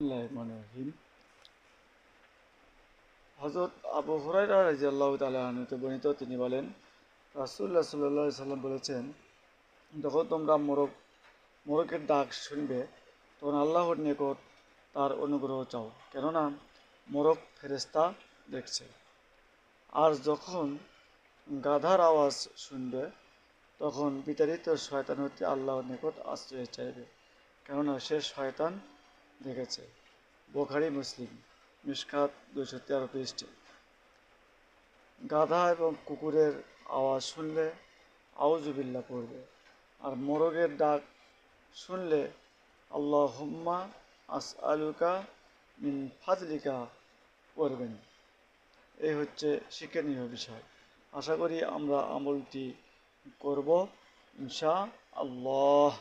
বিসমিল্লাহির রহমানির রহিম। হযরত আবু হুরায়রা রাদিয়াল্লাহু তাআলা আনহু হতে বর্ণিত, তিনি বলেন, রাসূলুল্লাহ সাল্লাল্লাহু আলাইহি সাল্লাম বলেছেন, যখন তোমরা মোরগের ডাক শুনবে, তখন আল্লাহর নিকট তার অনুগ্রহ চাও, কেননা মোরগ ফেরেশতা দেখছে। আর যখন গাধার আওয়াজ শুনবে, তখন বিতাড়িত শয়তান হতে আল্লাহর নিকট আশ্রয় চাইবে, কেননা সে শয়তান দেখেছে। বুখারী মুসলিম, মিশকাত 213 পৃষ্ঠা। গাধা এবং কুকুরের আওয়াজ শুনলে আউযুবিল্লাহ পড়বে, আর মোরগের ডাক শুনলে আল্লাহুম্মা আসআলুকা মিন ফাদলিকা পড়বেন। এই হচ্ছে শিক্ষণীয় বিষয়। আশা করি আমরা আমলটি করব ইনশাআল্লাহ।